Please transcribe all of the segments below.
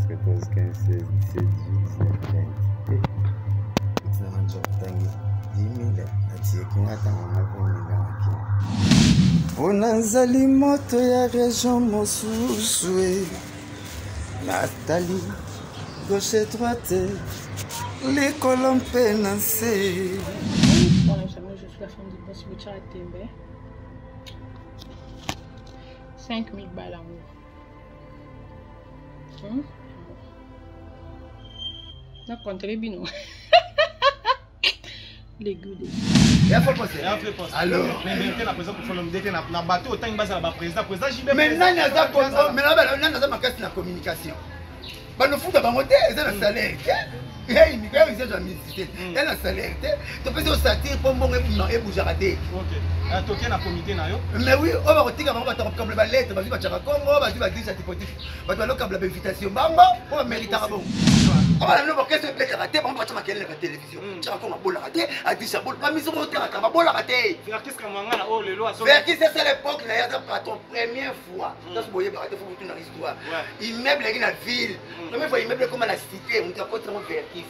13, 14, 15, 16, 17, 18, 19, 20. Petit na manjo tangi 10 000 na tanga na 20 000 Onanzali moto ya région mosusu Nathalie gauche droite les colompes nancé. Voilà, je suis la femme du boss Bouchard et Tembe. 5 000 balles amour. Non, compte les binous. Les goûts. Alors, mais la président pour le na bateau autant base à la président JB. Mais non, il la communication. Bah le foot à monter, c'est le salaire. Hey, il y a une ministère. Il y a un salaire. Tu peux se sortir pour bon et bouger à terre. OK. À toquer la comité na yo. Mais oui, on va retirer avant de comme le ballet, tu vas dire à Congo, on va dire à Tipoti. On va comme l'invitation bango, on va mériter à bon. On va le orchestre de karaté, on va te marquer la télévision. Tu vas comme bola raté, à 10 bola, pas mise au terrain, on va bola raté. Verkis comme ngana oh le loi. Verkis c'est l'époque là, il y a ton première fois. Dans ce boyer baraté faut tout dans l'histoire. Immeuble là dans la ville. Première fois immeuble comme la cité, on t'a pas trop Verkis.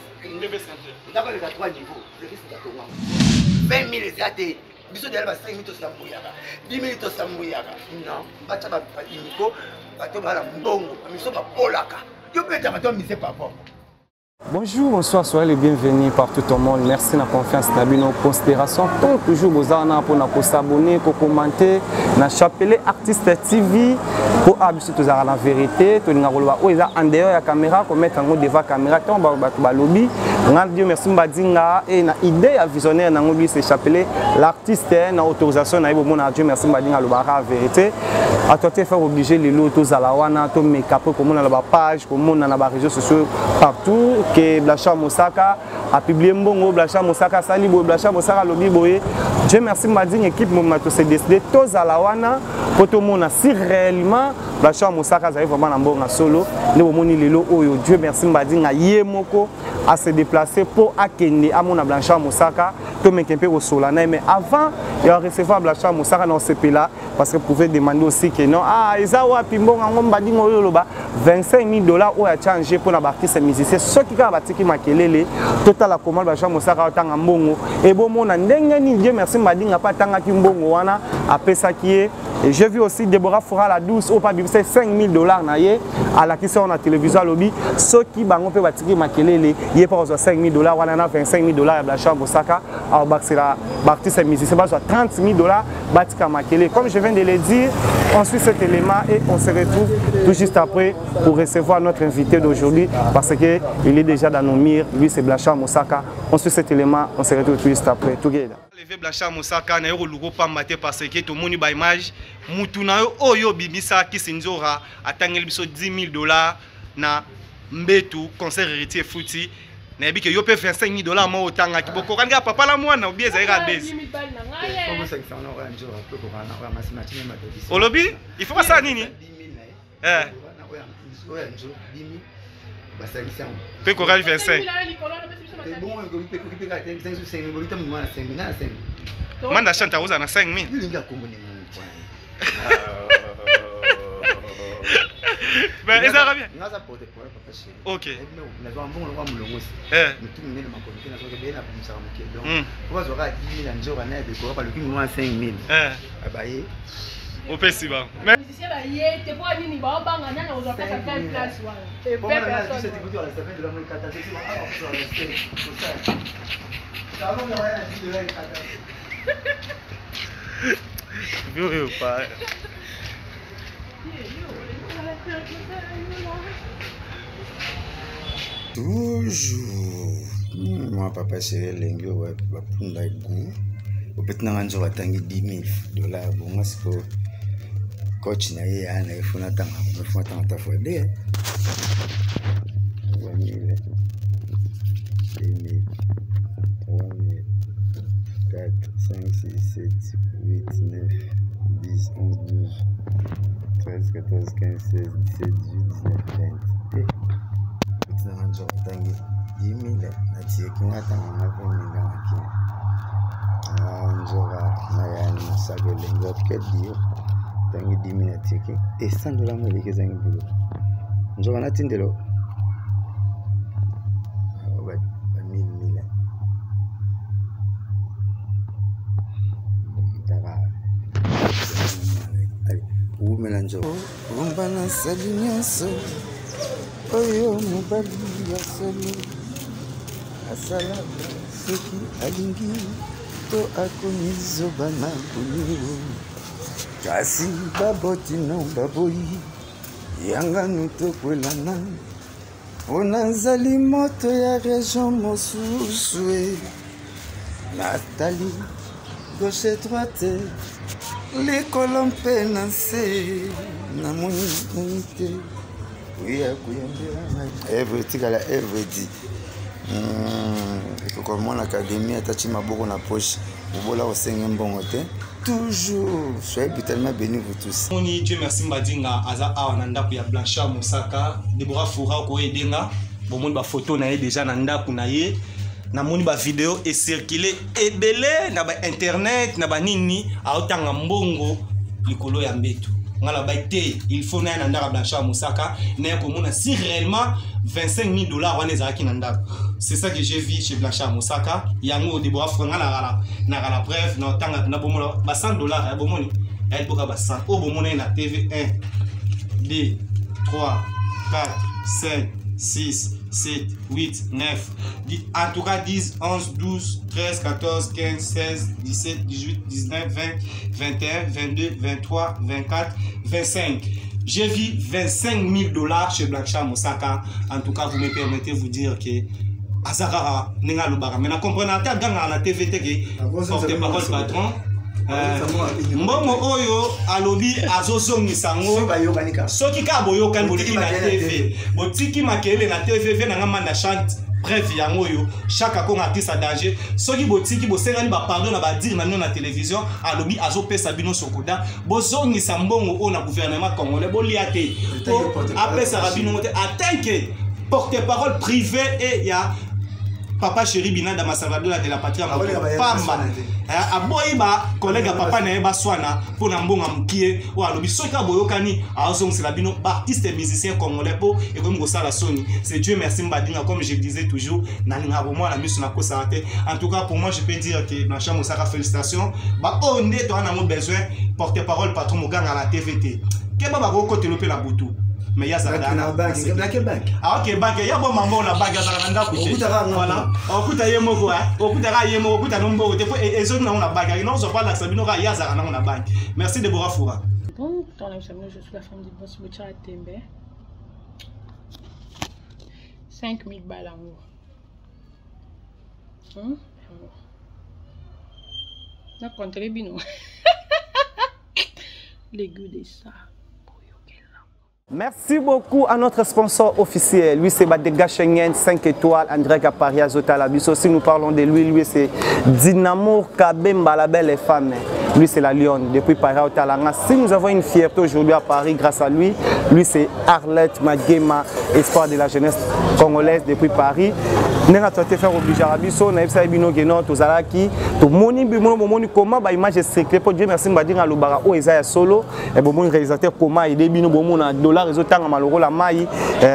D'accord, les 3 niveaux. Verkis c'est à toi. 20 000 zate. Biso de la 5 minutes sambouyaka 10 minutes sambouyaka non bacha ba imiko bato bala mbongo miso ba polaka yo peut être bato mise pas bon. Bonjour, bonsoir, soyez les bienvenus partout au monde. Merci de la confiance, de nos considérations. Tant toujours, vous avez pour s'abonner, pour commenter, na chapelet Artiste TV pour habituer tous à la vérité. Tout le monde en dehors de la caméra, pour mettre en haut devant la caméra, tant que lobby. Dieu merci Mbadinga et na idée à visionnaire na lobby c'est chapelet l'artiste na autorisation na ibo mona Dieu merci Mbadinga le bara vérité. À toi te faire obliger les lotos à la wana, to make-up comme on a la page, comme on a na réseaux sociaux partout. Que Blacha Mosaka a publié Mbongo, Blacha Mosaka Salibo, Blacha Mosaka Lobby Boye. Dieu merci Mbadinga équipe Momato s'est décidé tous à la wana pour tout le monde si réellement Blacha Mosaka a vraiment un bon solo. Nous moni lelo oyo Dieu merci Mbadinga yemoko à se déplacer pour akende à mon Blacha Mosaka to mekempe au solana mais avant il a recevoir Blacha Mosaka dans ce pays là parce que pouvait demander aussi que non Ezawa Pimbonga Mbadinga oyo loba $25 000 ou a changé pour la artiste musicien ceux qui batiki makelele total la commande Blacha Mosaka otanga mbongo et bon mon ndenge ni Dieu merci Mbadinga pas tanga ki mbongo wana apesa ki et j'ai vu aussi Deborah Fora la douce au pas bibise $5 000 na ye à la qui sont na télévision lobby ceux qui bango pe batiki makelele il pas $5 000 wana na $25 000 ya Blacha Mosaka au baxira artiste musicien ba $30 000 batika makelele comme je viens de le dire on suit cet élément et on se retrouve tout juste après pour recevoir notre invité d'aujourd'hui parce que il est déjà dans nos murs lui c'est Blacha Mosaka on suit cet élément on se retrouve tout juste après together lever Blacha Mosaka na yo lugo pa maté parce que to moni ba image mutu na yo oyo bibisa ki sinzora atangeli biso $10 000 na mbetu concert héritier fouti na yebi ke yo pe $25 000 mo otanga ki boko kanga papa la mwana ou bien zaira base olobi il faut pas ça nini pe ko gali 25 manda chanta uza na 5 000 mais ça va bien OK au festival. Mais toujours moi papa c'est l'engio ouais pour la goût au petit na manjo watangi $10 000 bon moi c'est pour coach na ye ana ifuna tanga ta fois de 2000 4 5 6 7 8 9 10 11 12 13 14 15 16 17 18 19 20 petit na manjo watangi 10 000 na tie kinga tanga na 20 000 Njora na ya ni sago lengo kedi tangi 10 000 tiki et $100 mo leke zangi bulo njora na tindelo njo rumba na sali nyonso oyo mobali ya solo asala soki alingi to akomi zoba na boliro kasi baboti no baboyi yanganu tokwelana ona nzali moto ya région mosusu Nathalie gauche droite likolo mpe na nse na moni te oya kuyambela na evre tikala evre di ekokomona akademi atachi maboko na poche obola osenge mbongo te toujours soyez tellement bénis vous tous. Moni Dieu merci mbadinga aza awa na ndako ya Blanchard Mosaka Deborah Foura ko edenga bomoni ba photo na ye déjà na ndako na ye na moni ba vidéo et circuler ebele na ba internet na ba nini aotanga mbongo likolo ya mbeto ngala ba té il faut na ndako ya Blanchard Mosaka na ko mona si réellement $25,000 wana ezaki na ndako. C'est ça que j'ai vu chez Blanchard Mosaka. Yango Deborah Foura na la preuve na tanga na bomona ba $100 ya bomoni elle boka ba 100 o bomona na TV 1 2 3 4 5 6 7 8 9 en tout cas 10 11 12 13 14 15 16 17 18 19 20 21 22 23 24 25. J'ai vu $25,000 chez Blanchard Mosaka. En tout cas, vous me permettez de vous dire que Azara Nenga Lubara. Mais na comprenez pas dans la TVT que porte-parole patron. Mbongo oyo alobi azozongi sango soki ka boyoka boliki na TV botiki makele na TV ve na ngamba chante bref yango yo chaque akonga artiste a danger soki botiki bosengani ba pardon na ba dire na na télévision alobi azopesa bino sokoda bozongi sambongo o na gouvernement congolais bolia te apesa rabino te atanke porte-parole privé et ya Papa Chéri Binanda Massalvador de la patrie Pamba aboyiba collègue papa na yeba swana pona mbonga mkie o alobi soka boyokani azong c'est la bino artiste et musicien congolais po et comme gosala soni c'est Dieu merci mbadinga comme je disais toujours na linga bo moi la misu na ko santé. En tout cas pour moi je peux dire que Blanchard Mosaka félicitations ba o ndé to na mo besoin porte-parole patron moganga la TVT keba ba ko telope la butu. Mais il y a ça dans bank. Ah ok bank. Il y a bon maman la banque dans la banque. Voilà. On coûte à yemo quoi. On coûte à yemo. On coûte à nombre. Et ça nous on a banque. Non on parle d'Axabino il y a ça dans la banque. Merci Deborah Foura. Bon, dans la famille, je suis la femme du boss Bouchard Tembe. 5,000 balles amour. On a compté les binou. Les goûts de ça. Merci beaucoup à notre sponsor officiel. Lui, c'est Badega Schengen 5 étoiles, André Kaparia Zotalabiso. Si nous parlons de lui, c'est Dynamo Kabemba, la belle femme. Lui, c'est la Lyon, depuis Paris au Talanga. Si nous avons une fierté aujourd'hui à Paris grâce à lui, c'est Arlette Magema, espoir de la jeunesse congolaise depuis Paris. Nous avons fait obliger à Biso, nous avons fait Bino Geno, Tozalaki, tout moni comment ba image circulée pour Dieu merci m'a dit à Lubara o Isaiah Solo et bon réalisateur comment il bino bon na dollar réseau tanga maloro la mai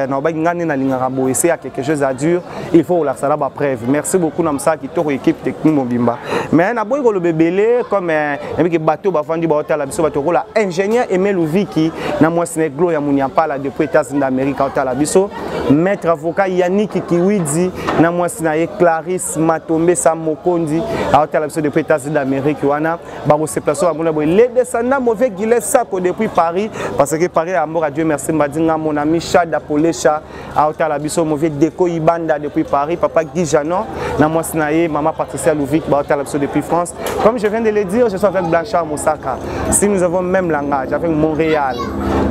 na ba ngane na lingara bo essayer à quelque chose à dur il faut la sala ba preuve. Merci beaucoup namsa qui to équipe technique Mobimba. Mais na boy le bébélé comme que bateau ba fandi ba hôtel la biso bateau la ingénieur Aimé Louviki na moi Sénéglo ya Muniapala depuis États-Unis d'Amérique hôtel la biso maître avocat Yannick Kiwidi na moi Sinaye Clarisse Matombe Samokondi hôtel la biso depuis États-Unis d'Amérique wana ba se placer à mon les descendants mauvais Guillet Sako depuis Paris parce que Paris amour à Dieu merci mbadinga mon ami Chad Apolesha hôtel la biso mauvais Déco Ibanda depuis Paris papa Guy Janon na moi Sinaye maman Patricia Louvik ba hôtel la biso depuis France. Comme je viens de le dire, je suis avec Blanchard Mosaka. Si nous avons même langage avec Montréal,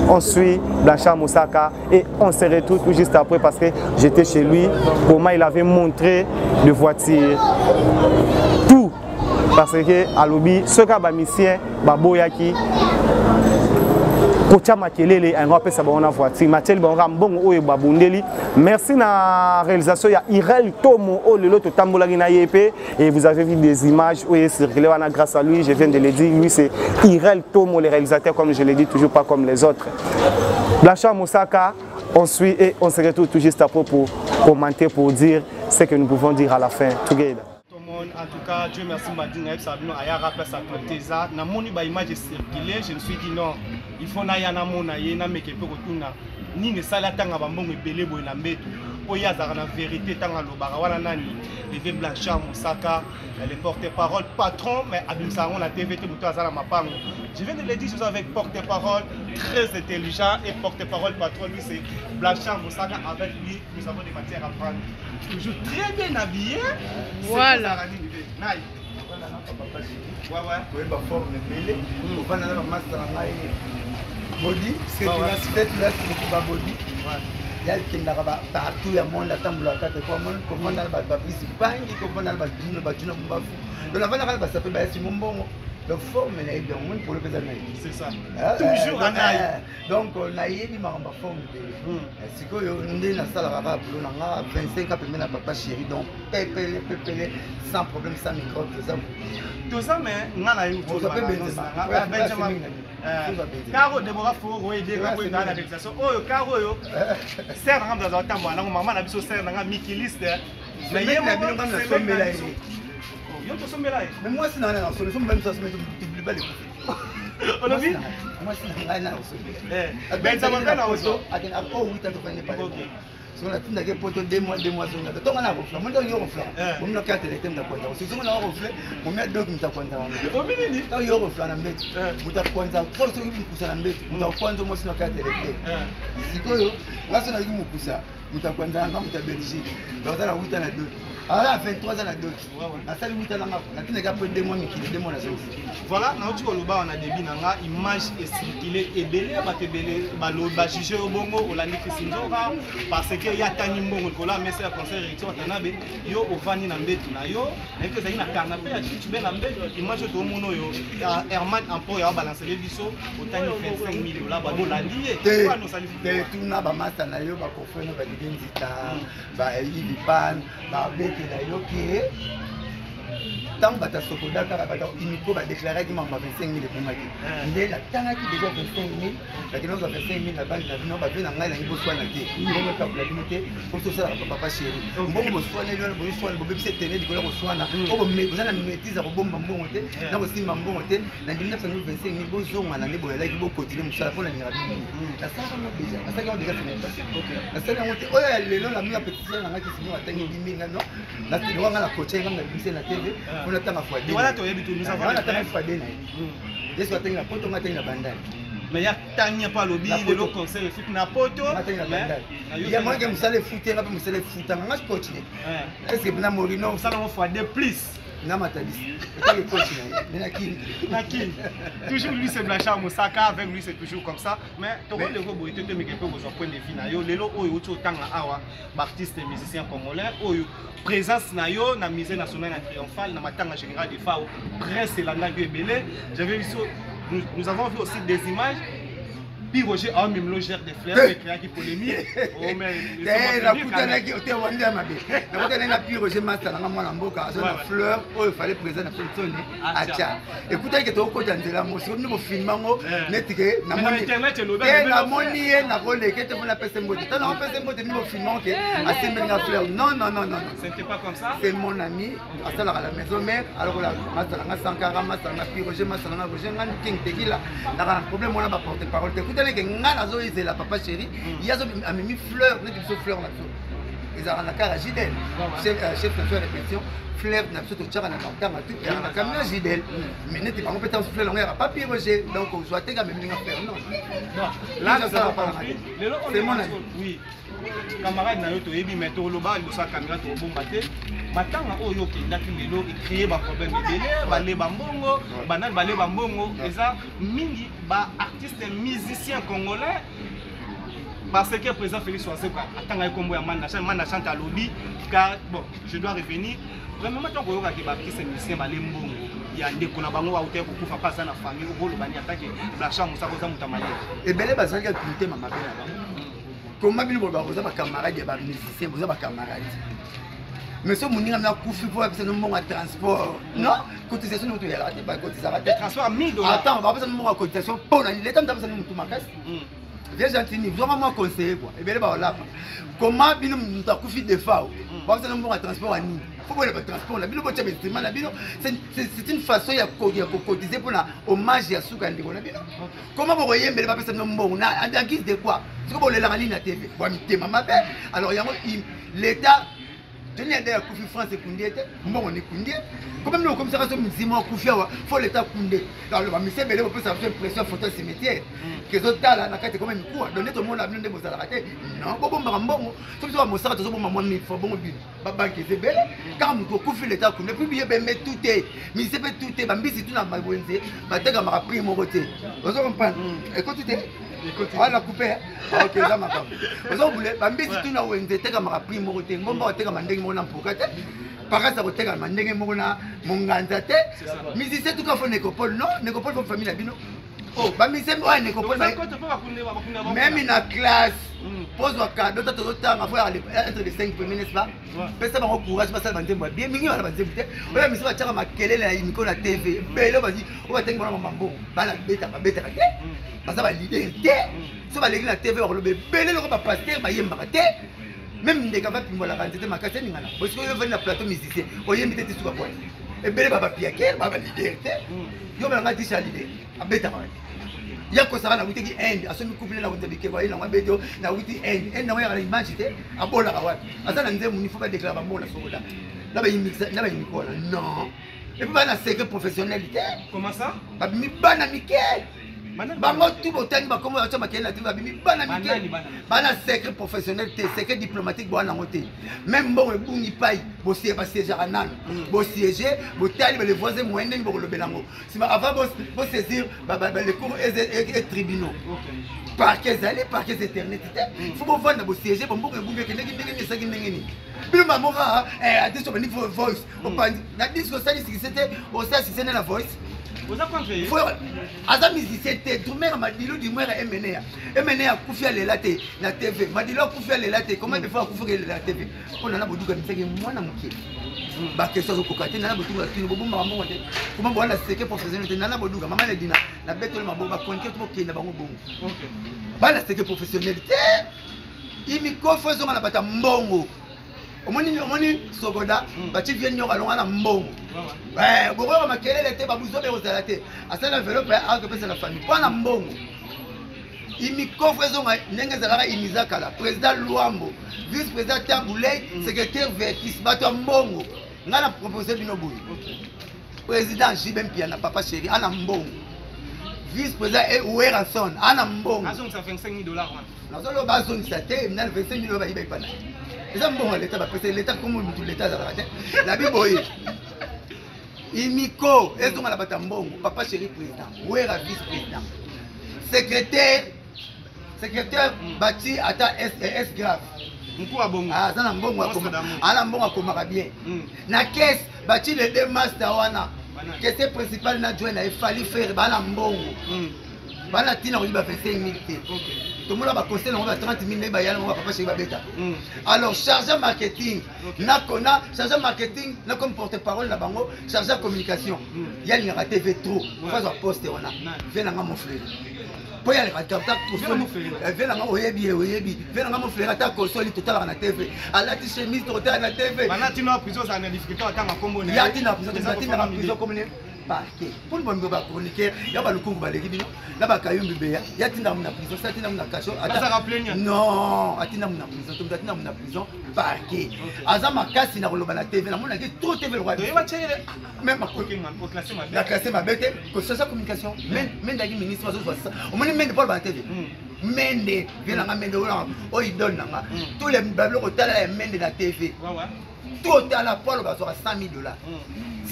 on suit Blanchard Mosaka et on se retrouve tout juste après parce que j'étais chez lui, comment il avait montré de voiture. Tout. Parce que à l'obi, ce cas bamisien, baboyaki, Kocha Makelele, un rappel ça va voiture. Matel Bon Oye Babundeli. Merci na réalisation. Il y a Irel Tomo Olelo Tambola Yepe. Et vous avez vu des images où il est circulé grâce à lui. Je viens de le dire. Lui c'est Irel Tomo, le réalisateur, comme je l'ai dit, toujours pas comme les autres. Blanchard Mosaka, on suit et on se retrouve tout juste après pour commenter, pour dire ce que nous pouvons dire à la fin. Together. En tout cas, Dieu merci, Madine, Sabino, Ayara, place à côté ça. Dans mon image circulée, je me suis dit non. il faut na yana mona ye na meke pe kotuna nini sala tanga bambongo ebele boye na mbeto oyo azaka na vérité tanga lobaka wana nani Levé Blanchard Moussaka le porte-parole patron mais abimisa yango na TVT moto azala mapango. Je viens de le dire, je suis avec porte-parole très intelligent et porte-parole patron, lui c'est Blanchard Moussaka. Avec lui nous avons des matières à prendre, toujours très bien habillé. Voilà. Body, c'est la body. Il y a qui n'a pas partout le monde attend à 4 fois comment on a pas principal comment on a pas dîner pas dîner pas fou. Donc avant la ça peut pas être mon bon donc forme est dans monde pour le présent. C'est ça. Toujours en aïe. Donc on a eu ma forme de c'est que on est dans salle arabe on a 25 ans même papa chéri donc pépélé sans problème sans microbe tout ça mais ngana yo to ba Benjamin Caro Deborah Foro aider ko na l'organisation oyo Caro yo ser na ngamba za tambo na mama na biso ser na nga mikiliste mais yé na bino ngana sombela yo to sombela mais moi c'est na solution même ça se met plus belle on a vu moi c'est na sombela Benjamin na oso akena ko 8 ans to pas pas on a tout pour 2 mois on a tout on a reflet moi donc yo reflet on na carte de thème d'akwenda si on a reflet on met deux comme d'akwenda au minini ta yo reflet na mbeti mutakwenda kwa sababu mkusa na mbeti mutakwenda moi sina carte de thème sikoyo ngasa na mkusa mutakwenda ngam ta Belgique donc ça na 8 ans na 2 alors 23 ans na 2 na sali 8 ans na ngapa na tinaka pour 2 mois mikili 2 mois na zonzi voilà na uti koloba on a débit na nga image et circuler ebele batebele baloba juger obongo olandi kisinzoka parce que ya tani mbongo kola messe ya conseil recteur tanabe yo ovani na mbetu na yo na que ezali na canapé ya tu ben na mbetu image to mono yo Herman Ampo ya balancer les biso otani $25,000 ba bolandi ye kwa no sali te tuna ba masta na yo ba kofena ba dindita ba ilipan ba bete na yo ki tant bata sokoda kaka bata imiko ba déclarer ki mamba 25,000 pour maki ndé la tanga ki déjà 25,000 la kino za 25,000 na bali na bino ba bina ngai na ibo swana te mbongo ka la limité pour tout ça papa chéri mbongo bo swana lelo bo swana bo bebise tene dikola ko swana o bo me bozana metiza ko bomba mbongo te na ko simba mbongo te na 1925,000 bo zonga na nebo ya like bo continuer musala pour la mirabi la saka mo déjà la saka mo déjà c'est passé la saka mo te oya lelo la mia pétition na ngaki sino atangi 10,000 no na telo nga na coacher nga na bise na TV on a tant à fois voilà toi habitu nous avons on a tant à fois des est-ce que tu as poto matin na bandane mais ya tanya pas lobby le conseil fit na poto il y a moi que musale fouter ngapi musale futa nga coach est-ce que na Morino ça on fois de plus na matabisi et le coach na Naki toujours lui c'est Blanchard Moussaka avec lui c'est toujours comme ça mais to le robo était mais quelque chose point de vue na yo lelo oyo to tanga awa artiste musicien congolais oyo présence na yo na musée national na triomphal na matanga général de FAO presse la na belé j'avais vu nous avons vu aussi des images. Puis Roger a même logère des fleurs et créé qui polémique. Oh mais la coutana qui était wanda mabe. La coutana na puis Roger master na mwana mboka azona fleur oh il fallait présenter na personne acha. Écoutez que to ko danzela mo so ni mo filmango netike na moni internet lo ba na moni na role que te na pese mbote. Tant na pese mbote ni mo filmango que asembe na fleur. Non. C'était pas comme ça. C'est mon ami à ça à la maison mère alors la master na Sankara master na puis Roger master na Roger ngani king tekila na problème on a pas porter parole. Que ngana zo izela papa chéri yazo amemi fleur ne biso fleur na biso ezala na kara Gidel chef national répétition fleur na biso to tchaka na tanga tout et na kamina Gidel mais n'était pas compétence fleur on a pas pi Roger donc on doit tega même nga fleur non là ça va pas c'est mon ami oui camarade na yo to yebi mais to loba lo sa caméra to bomba te matanga oyo kendaki lelo créer ba problème ebele balé bambongo banal balé bambongo eza mingi ba artiste musicien congolais parce que président Félix Ouasseka atanga kombo ya manda chante à lobby car bon je dois revenir vraiment tant ko yoka ke ba artiste musicien balé mbongo ya ndeko na bango wa uté ko kufa pas na famille obolo bani attaque Blanchard Moussaka za mutamali ebele bazalaki kulité mama bela ba comment bien boba boza ba camarade ya ba musicien boza ba camarade mais ce moninga na kufi pour que nous mon transport non cotisation nous ya raté ba cotisation transport $1,000 attends ba besoin mon cotisation pour l'état nous besoin nous makasi Viens gentil, vraiment moi conseiller quoi. Et bien là, comment bino mutakufi de fao. Parce que nous avons un transport à nous. Faut voir le transport là. Bino bocha bestima là bino. C'est une façon ya cotiser pour la hommage à Souka Ndeko là bino. Comment vous voyez mais pas personne non bon en guise de quoi? C'est comme la ligne à TV. Bon mi maman belle. Alors il y a l'état je n'ai pas de France et Koundé, moi on est Koundé. Comme nous comme ça, il faut l'État Koundé. Alors, le ministère Belé peut faire pression photo cimetière. Que les autres là, la carte est quand même court. Donner tout le monde la blinde de Mozart. Non, bon, bon, comme ça, Mozart, tout le monde m'a fait bon but. Banque est belle. Quand on coupe l'État Koundé, puis bien mettre tout est. Mais c'est pas tout est. Bambi, c'est tout dans ma bonne idée. Ma tête m'a pris mon côté. Vous comprenez? Écoutez. On a coupé. Ok, ça m'a pas. Vous voulez, Bambi, c'est tout dans une tête m'a pris mon côté. Mon côté, m'a dit mon emploi. Par contre, ça va être un ndenge mona mongandate. Musicien tout cas faut nécropole non, nécropole faut famille la bino. Oh, ba musicien ouais nécropole. Même une classe. Pose wa cadeau tout le temps avoir entre les 5 premiers n'est-ce pas? Personne va courage pas ça va ndemba bien mingi va banze bute. Ouais musicien va tchaka makelele na imiko na TV. Belo vas-y, on va tenir mon mambo. Ba la beta ba beta ke. Parce que va leader té. So va l'église na TV on le belé le pas pasteur ba yemba té. Même des capables pour la quantité ma cassette n'ingana parce que je viens na plateau musicien oye mbité sur quoi et belle baba piaker baba liberté yo banga tisha leader abeta ba ya ko sara na witi end aso mi couple na witi bike ba ina mabedo na witi end na wa image te abola ka wa asana nze muni faut pas déclarer ba mona soda là ba imixa là ba imikola non et puis ba na secret professionnalité comment ça ba mi bana mikel bango tout botani ba comme acha makela tu ba bimi bana mike bana secret professionnel te secret diplomatique bo na ngote même bon e bungi pai bo siéger anan bo siéger bo tali ba les voisins moyens bo le belango si ma avant bo saisir ba les cours et tribunaux parquet zali parquet éternité faut bo vendre bo siéger bo mboka bungi keneki ndenge saki ndenge ni bilo mamora attention ba niveau voice on na disco ça c'était au ça c'est la voice. Vous avez compris? Aza musicien te Doumer Madilo du moins MNA Koufia le latte na TV Madilo Koufia le latte comment de fois Koufia le latte on a boduka misaki mwana muke ba question ko kokate na boduka tino bobo mambo te comment bon la secret professionnel te na boduka mama le dina na beto le mabo ba konke to kenda bango bongo OK ba la secret professionnel te imi ko fozo na bata mbongo omoni sogoda bati vient nyoka longa na mbongo boko makelele te babuzo be ozala te asala enveloppe a que pesa la famille pour mbongo imi kofrezo ndenge zalaka imizaka la président Luambo vice président Taboulay secrétaire Vertis bato mbongo ngana proposer bino boy président Jibem Piana papa chéri ana mbongo vice président Oueranson ana mbongo azong ça $25,000 nazolo bazong ça te na $25,000 ba iba pana eza mbongo l'état ba pesa l'état comme tout l'état zalaka te la biboye Imiko, et donc à la Batambongo, papa chéri président, Ouera vice-président, secrétaire bâti à ta S grave. Ah, ça n'a bongo à comara bien. Na caisse, bâti les deux masters wana. Caisse principale n'a joué, il fallait faire banambongo. Banatina, on va faire 5 000. Tout le monde va conseiller, on va 30 000, on va papa chéri babeta. Alors, chargé marketing, chargé marketing, n'a comme porte-parole la bango, chargé communication. Il y a une TV trop, on va poster, on a. Viens là, mon frère. Pour y aller à ta viens là, oyebi, viens là, mon frère, à ta console, tout à l'heure, na TV. À la chemise, tout à l'heure, na TV. Maintenant, en prison, ça a une difficulté à temps à communiquer. Il y a une prison communiquer. Parquet. Pour le bon chroniqueur, il y a pas le coup balé qui là bas kayum bébé, il y a tinda na prison, ça tinda na cachot. Non, atinda na prison, tout atinda na prison, parquet. Azama kasi na roloba na TV, na mona ki trop TV le roi. Même ma coquine pour classer ma bête. La classer ma bête, que ça sa communication. Même dagi ministre so ça. On m'a même pas ba TV. Mende, vient na mende o idole na. Tous les bablo ko tala la mende na TV. Ouais ouais. Tout à la poil va sur $100,000.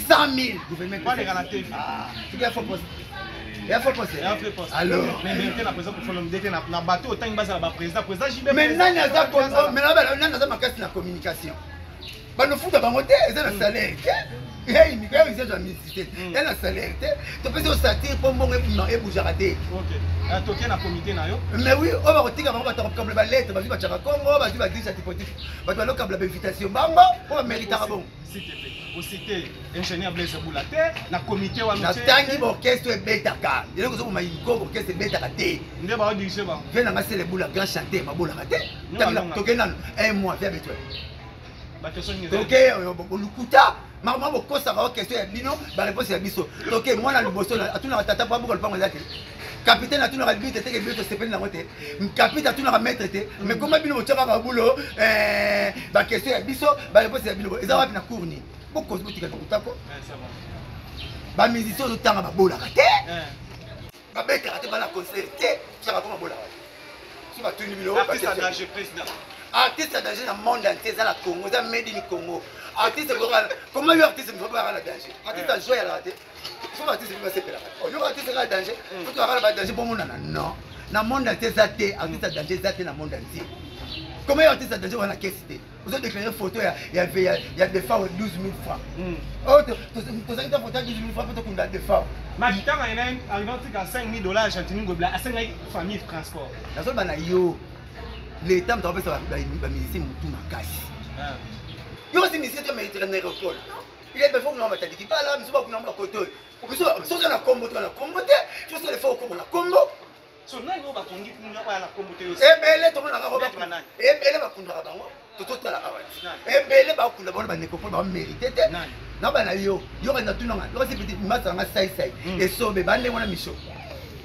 100,000 gouvernement. Il faut poster. Il faut poster. Alors, mais la présidente pour faire le bateau autant que base la président JB. Maintenant il y a ça ma casse la communication. Ba no futa ba moté, c'est le salaire. Hey, mais quand ils ont musicien, elle a salaire. Tu peux se sortir pour mon et bouger raté. OK. Toké na comité na yo. Mais oui, on va retirer on va comme la lettre, vas-y va chaka Congo, vas-y va dire ça typotique. Va toi comme la invitation bango, on va mériter à bon. S'il te plaît. Aussi ingénieur Blaise Boulaté na comité wa na tangi orchestre betaka. Il faut que ma yiko orchestre betaka té. Ndé ba dirige ba. Viens na c'est les boula grand chanter ma boula raté. Toké nan un mois viens avec toi. Ba question ni. Toké lukuta. Maman bokosa ka question ya bino, ba réponse ya biso. Toké moi na liboso na atuna tata pa boko le pango zaki. Capitaine a tout le rabbi, t'es que bien te séparer dans la moitié. Capitaine a tout le maître, mais comment bien au tchaba boulot, bah question à biso, bah réponse à bilo. Ils ont appris na courni. Beaucoup de boutiques à Koutako. Bah musicien de temps à bola raté. Bah bête raté bah la concert, ça va comme bola. Tu vas tout numéro. Artiste à danger président. Artiste à danger dans le monde entier, ça la Congo, ça made in Congo. Artiste comment lui artiste ne faut pas avoir la danger. Artiste à jouer à la raté. Faut artiste qui va se faire. Oh, yo artiste qui a danger. Faut avoir la danger pour mon nana. Non. Dans le monde entier ça té, artiste à danger ça té dans le monde entier. Comment artiste à danger on a caisse té. Vous avez déclaré photo il y a des femmes 12 000 francs. Oh, tu sais que photo 12 000 francs pour te condamner des femmes. Ma guitare arrivant à 5 000 $ Argentine Gobla à 5 000 famille transport. La seule bana yo l'État me rappelle ça va musicien mutu makasi. Yo aussi musicien tu mérite un aéroport. Il est bien fort que nous avons dit pas là, mais c'est pas que nous avons côté. Parce que si on a combo, tu as la combo, tu sais les fois où on a combo. So na yo ba kongi kuna ba la combo te yo. Ebele to na roba kana. Ebele ba kunda ba ngo. To la awati. Ebele ba kunda ba neko ba mériter te. Na ba na yo na tunanga. Yo c'est petit masa nga sai. Et so be ba ndengona misho.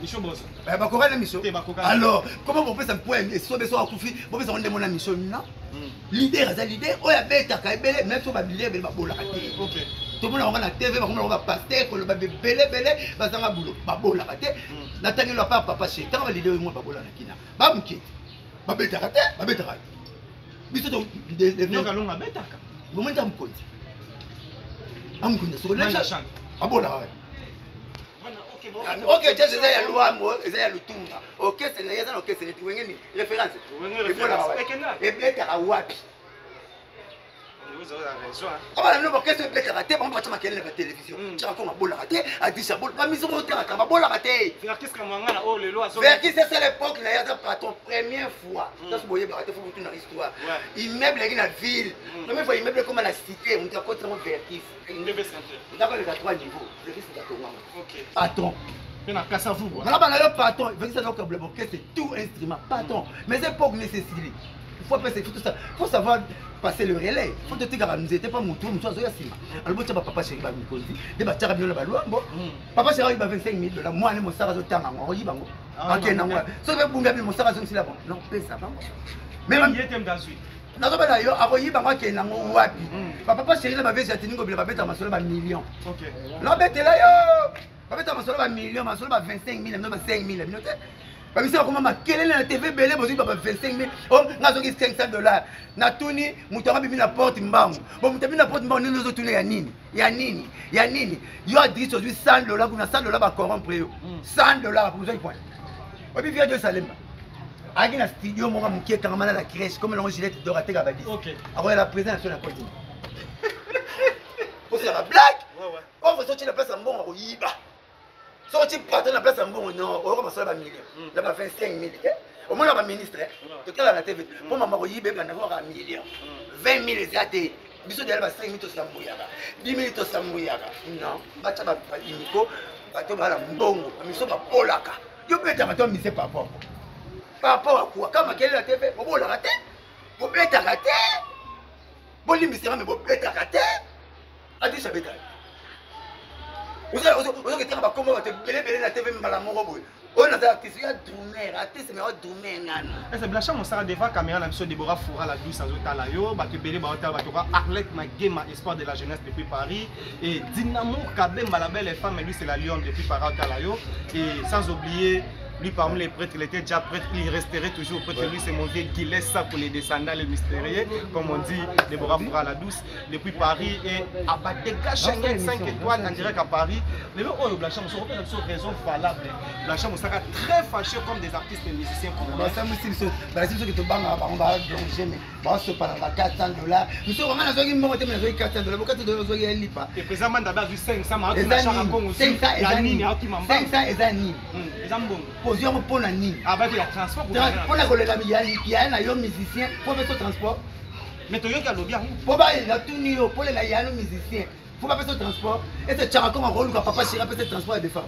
Misho boss. Ba kokana misho. Alors, comment on peut ça point et so be so akufi, bo be so ndemona misho na. Leader za leader, oya beta ka ebele même so ba leader be ba bola ka te. OK. Tout le monde a TV, on va passer, on va belé, va s'en boulot, babola raté. N'attendez le papa chez quand l'idée moi babola nakina. Bamki. Babeta raté, babeta raté. Biso de non galonga betaka. Moment am konti. Am konti so la chance. Babola raté. OK, tu sais ya loi mo, ya lutumba. OK, c'est là ya OK, c'est tu wengeni référence. Et beta wapi. Vous avez raison. Ah bah non, qu'est-ce que tu raté? On va te marquer la télévision. Tu as encore bola raté, a dit ça bola, pas mise au terrain, ma bola raté. Qu'est-ce que moi là oh le loi so. Vers qui c'est l'époque là, il y a pas ton première fois. Ça se voyait raté faut tout dans l'histoire. Immeuble là dans la ville. Première fois immeuble comme à la cité, on t'a contre vers qui. Immeuble centre. D'accord, il y a 3 niveaux. Vers qui c'est à toi. OK. Patron. On a cassé vous. Là bas là patron, vers qui c'est donc le c'est tout instrument patron. Mais c'est pas nécessaire. Il faut passer tout ça. Il faut savoir passer le relais. Il faut te dire que nous n'étions pas mon tour, nous sommes à Sima. Alors, tu vas papa chéri, va me conduire. Tu vas faire bien le bon. Papa chéri, il va 25 000 $. Moi, je suis au temps. On y va. Ok, non, moi. Si tu veux bouger, je suis là-bas. Non, paye ça. Même il était dans la suite. Non, non, non, aroyi bango ke nango wapi. Papa chéri na bavesi atini ngobela babeta masolo ba millions. OK. La betela yo. Babeta masolo ba millions, masolo ba 25 000, non ba 5 000 minutes. Babisa comment ma kelele na TV belé bozi ba 25 000. Oh, ngazoki $500. Na tuni mutara bibi na porte mbangu. Bon mutabi na porte mbangu nino zo tuni ya nini? Ya nini? Ya nini? Yo adresse aujourd'hui $100 kuna $100 ba corrompre yo. $100 pour besoin point. Obi via de Salemba. Agi na studio mo mukie kangama na la crèche comme l'on Gillette Dorothée Gabadi. OK. Alors la présidence sur la côte. Pour faire la blague. Ouais. On va sortir la place en bon au Yiba. Sortir partir la place en bon non, on va sortir la million. Là bas 25 000. Au moins la ministre tout à la TV. Pour maman au Yiba na avoir un million. 20 000 zate. Biso de la 5 000 to sambuyaka. 10 000 to sambuyaka. Non, bacha ba imiko, bato ba la mbongo, miso ba polaka. Yo peut être mise par rapport. Par rapport à quoi? Quand quelle la TV, vous la raté, vous pouvez raté, vous limitez, mais vous pouvez raté. A dit ça bétail. Vous avez été comment vous êtes belé la TV, madame Morobo. On a des artistes, il y a Doumer, artistes, mais il y a Doumer. C'est Blachan, on s'est devant caméra, la mission Déborah Foura, la douce, sans autre layo, Baté Belé, Baota, Batora, Arlette, Magema, espoir de la jeunesse depuis Paris, et Dynamo, Kabem, la belle femme, mais lui c'est la Lyon depuis Paris, Talayo, et sans oublier. Lui, parmi les prêtres, il était déjà prêtre, il resterait toujours prêtre. Lui, c'est mon vieux qui laisse ça pour les descendants, les mystérieux, comme on dit, Déborah Fura la douce. Depuis Paris et à Batega, Schengen 5 étoiles, en direct à Paris. Les gens, oh, Blacham, on se repère sur raison valable. Blacham, on sera très fâché comme des artistes et musiciens congolais. Ça me dit, c'est que tu banques, on va plonger, mais on se parle à $400. Monsieur, on a besoin de $400. Et présentement, d'abord, du 500, et position pour la nuit. Avec le transport pour la colère, il y a un musicien pour faire ce transport. Mais tu as lobby. Pour la tournée, pour les musiciens, faut pas faire ce transport. Et c'est Tcharakon en rôle, papa chéri fait ce transport et des femmes.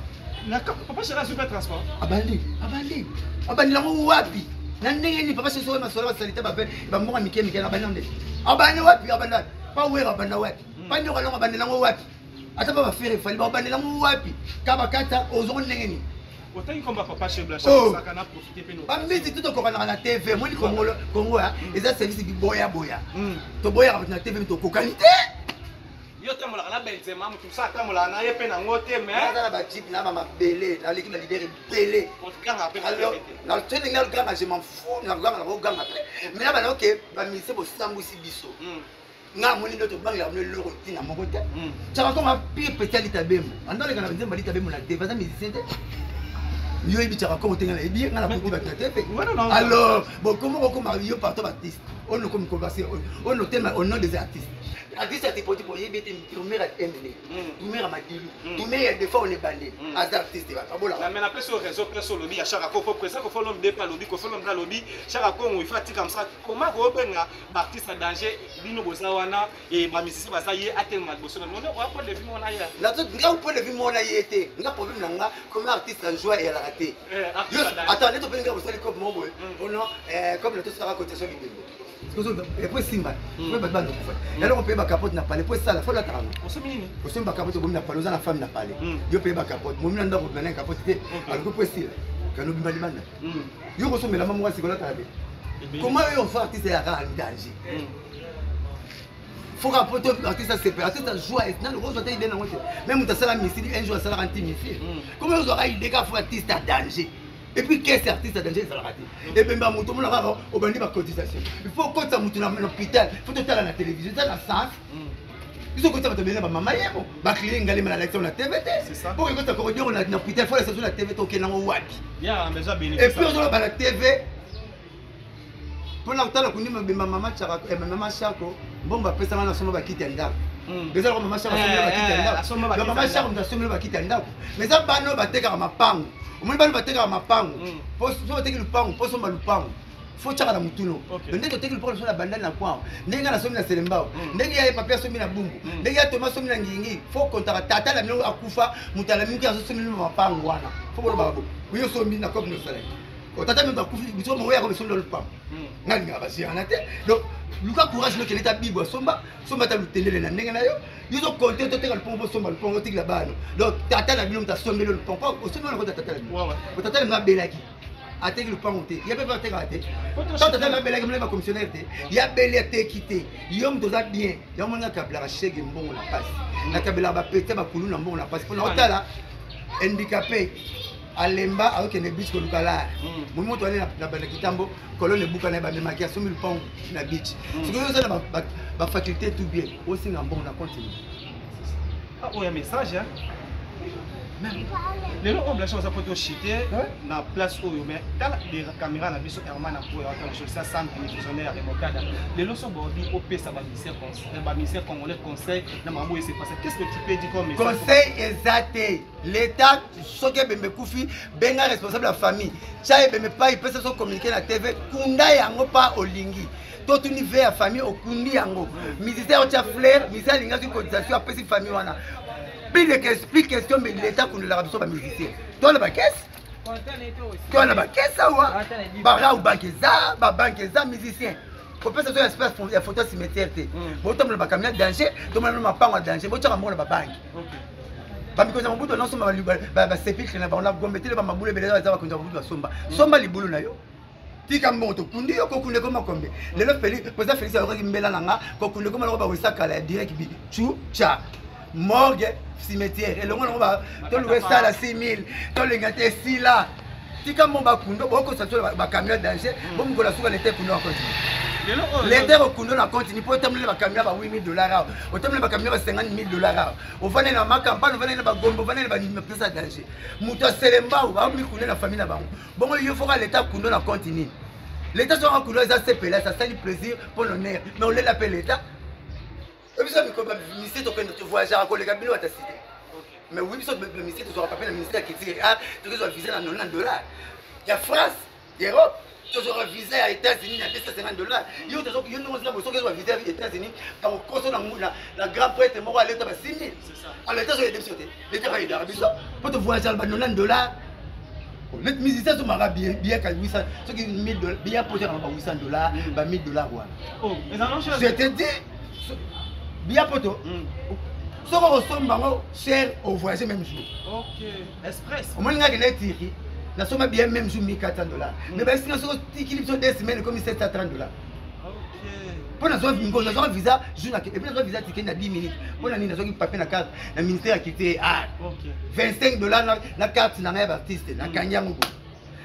Papa chéri a super transport. Abandi la wapi. Nandengeni papa chéri ma sola salita ba ben ba mo amike mike na banande. Abandi wapi abanda. Pas où abanda wapi. Pas nyoka longa bandela ngo wapi. Ata ba faire fali ba bandela ngo wapi. Kaba kata ozon ndengeni. Autant il combat papa chez Blacham, ça qu'on a profité pour nous. Pas musique tout au na TV, moi ni Congo et ça service qui boya. To boya avec na TV to qualité. Yo te mola na Benzema, tout ça ta mola na yepe na ngote mais. Na ba chip na mama belé, na l'équipe na leader belé. On te gagne après. Alors, dans le training na le gagne, je m'en fous, na le gagne après. Mais là ba OK, ba mise bo sambu si biso. Nga moni notre banque la le loro tina mon côté. Ça va comme un pire petit tabem. Andale kana Benzema bali tabem na TV, ça musicien. Yo ibitara ko tenga na ebi ngala beaucoup batna tepe. Alors, bon comment on commence yo partout artiste. On ne comme converser, on ne thème au nom des artistes. Artiste a été pour yébé premier à MD. Premier à Madilu. Premier des fois on est bandé. As artiste va pas bon là. Mais après sur réseau presse sur lobby à chaque fois faut présent faut l'homme dépa lobby faut l'homme dans lobby chaque fois on fait comme ça comment on peut artiste en danger bino bosa wana et ba musicien ba ça y atteindre boso non on pas de vie mon aïe. Là tout grand point de vue mon aïe était. Nga problème nga comment artiste en joie et à la raté. Attends, les topes nga bosa les comme mon boy. Oh non, comme le tout sera côté sur vidéo. Et puis Simba, on peut pas nous faire. Alors on peut pas capote na parler, puis ça la faut la tarano. On se mini. On se pas capote comme na parler, la femme na parler. Yo peut pas capote. Moi même ndako na capote alors que puis ça. Quand nous bimali manda. Yo ko so mela mamu wa sikola tabe. Comment on fait artiste à danger? Faut rapporter artiste c'est artiste joie et dans le rose il est dans même ta sala missile un jour sala anti missile. Comment on aura idée qu'a faut artiste à danger? Et puis qu'est-ce que artiste à danger ça la raté? Et bien bah mutu mona raro au bandi ba cotisation. Il faut compter mutu na l'hôpital, faut te la télévision, ça la sens. Ils ont compté ba te bena ba mama yebo, ba client ngalé na l'élection na TVT. C'est ça. Pour que tu corridor on a l'hôpital, faut la station la TVT OK na wapi. Ya besoin bénéfice. Et puis on a la TV. Pour l'entendre qu'on dit ma maman Charako et ma maman Chako, bon ba pesa na somo ba kiti ndako. Déjà maman Chako ba kiti ndako. La maman Chako na somo ba kiti ndako. Mais ça bano ba teka mapango. Omoni bano ba teka mapango. Pour so teka lupango, pour so ba lupango. Faut tchaka na mutuno. Ndenge teka lupango so na bandana na kwao. Ndenge na somo na selembao. Ndenge ya papier somo na bumbu. Ndenge ya toma somo na ngingi. Faut kontaka tata la mino akufa mutala mingi aso somo na mapango wana. Faut bolo babo. Uyo somo na kopi no sale. Otata même akufi biso mo ya ko somo na lupango. Nani ngabasi anate. Donc Luka courage no keleta bibo somba ta lutendele na ndenge na yo. Yo compter to teka le pompo somba le pompo tigla bano. Donc tata na bino ta sombelo le pompo. O somba na tata na bino. O tata na belaki. Ateki le pompo te. Ya pas teka te. Tata na belaki mle ba commissionnaire te. Ya belé te quitté. Yo mtoza bien. Ya mona kabla chege mbongo na passe. Na kabla ba pete ba kulu na mbongo na passe. Pour otala handicapé. Alemba avec une biche ko lukala mumu to na bana kitambo kolone buka na ba memaki asumi lupang na beach ce que ça ba faculté tout bien aussi na bon na continue ah ouais message hein même les gens ont la chance à photo chiter na place où mais dans les caméras na biso Herman na pour attendre sur ça sans télévisionnaire et mocada les gens sont bordi au ça ba ministère congolais conseil na mambo et c'est passé qu'est-ce que tu peux dire comme message conseil exact l'état soke bembe kufi benga responsable la famille chaye bembe pas il peut se communiquer na TV kunda yango pa olingi tout univers ya famille okundi yango ministère tia fleur ministère linga sur cotisation après si famille wana puis les question mais l'état qu'on la rabso ba musicien toi la caisse toi la caisse ça wa ba banque za musicien ko pesa so espace ya photo cimetière te bo tombe ba caméra danger to mona ma pango danger bo tshaka mona ba banque bamikoza mabuto na somba ba sepiltre na ba na gombetele ba mabule beleza za ba konza mabuto somba somba libulu na yo tika moto kundi yo kokunde koma kombe lelo peli poza Félix a roki mbela nanga kokunde koma ba wesaka la direct bi chu cha morgue cimetière et le monde va to louer ça à 6000 to le gâter si là tika mo bakundo boko sato ba camion danger bo mkola suka l'été kundo en continu l'été kundo na continu po tamle ba camion ba $8,000 o tamle ba camion ba $50,000 o vane na makampano vane na ba gombo vane na ba pesa danger muto selemba ba mi kundo na famille na bango bongo yo foka l'état kundo na continu l'état so en kundo ça c'est pela ça c'est plaisir pour l'honneur mais on l'appelle l'état et puis ça me comme ministère to quand tu voyages à collègue bino ta cité. Mais oui, le ministère de papier, le ministère qui dit tu dois viser à $90. Il y a France, l'Europe, tu dois viser à États-Unis à $250. Il y a des gens qui doivent viser aux États-Unis quand on consomme la grande prêtre mort à l'État à 6 000. En l'État, je vais décider. L'État va aider à pour te voyager à $90. Les musiciens sont marrants bien qu'à 800, ceux qui $1,000, bien pour dire $800, $1,000. Oh, mais alors, je te dis, bien pour toi. Ce qu'on ressemble cher au voyage même jour. Ok, express. Au moins, il y a des tickets. Nous sommes bien même jour $1,400. Mais si nous sommes tickets sur 2 semaines comme $730. Ok. Pour nous avons un visa, et puis nous avons un visa ticket dans 10 minutes. Pour nous avons un papier dans la carte, le ministère qui était $25 la carte dans l'artiste, dans le Kanyang.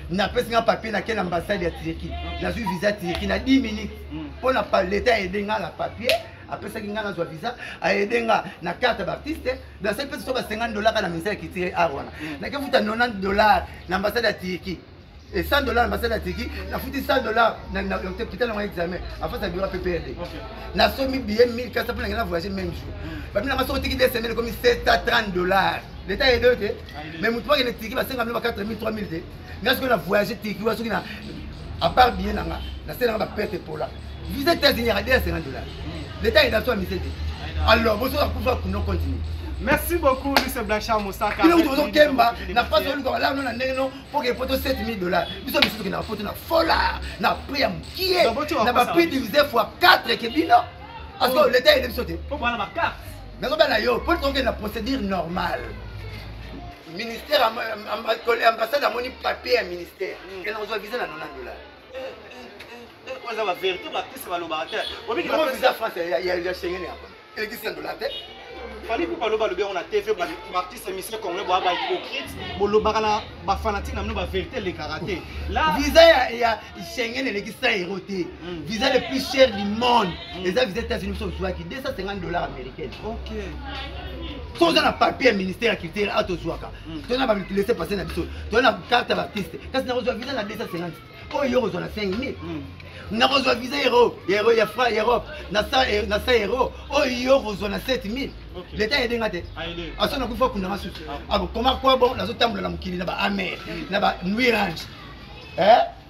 Nous avons un papier dans l'ambassade de Turquie. Nous avons un visa Turquie dans 10 minutes. Pour l'État aider dans le papier. Après ça, il y a un visa, il y a une carte d'artiste. Dans cette personne, il y a $50 dans le ministère qui tire à Rwanda. Il y a $90 dans l'ambassade de Turquie. Et $100 dans l'ambassade de Turquie. Il y a $100 dans l'hôpital dans l'examen. Après ça, il y a un PPRD. Il y a un billet $1,400 pour voyager même jour. Il y a un ticket de semaine comme $730. L'État est deux. Mais je pense que les tickets, c'est $4 000, $3 000. Il y a un voyage Turquie, à part bien, il y a un perte pour là. Visa États-Unis, il y a $50. L'État est dans son ministère. Alors, vous allez pouvoir continuer. Merci beaucoup, Lucie Blanchard Moussaka. Il y a un Kemba, n'a pas besoin de là, nous avons pour qu'il faut $7 000. Nous sommes qui n'a pas de fola, n'a pris un qui est, n'a pas pris divisé fois 4 et que parce que l'État est sauté. Pourquoi la carte? Mais on va là, pour trouver la procédure normale. Ministère, ambassade a mon papier à ministère. Et nous avons visé $90. On va vérifier l'artiste va le battre. Comment visa France, il y a Schengen et il existe $1. Fallait pour parler de on a TV l'artiste émission congolais va hypocrite pour le barana ba fanatique nous va vérité les karaté. Là visa il y a Schengen et l'existe éroté. Visa le plus cher du monde. Les visa États-Unis sont soit qui $250 américains. OK. Sans un papier ministère qui était à Tozuaka. Tu n'as pas laissé passer la biso. Tu as une carte d'artiste. Quand tu as reçu visa na $250. Oh euro on a 5 000. Na reçu visa euro ya franc Europe. Na ça euro. Oh euro on a 7 000. L'État est dégagé. À ce moment-là, il faut qu'on a souci. Ah bon, comment quoi bon, la zone tambour la mukili na ba amer, na ba nuit range.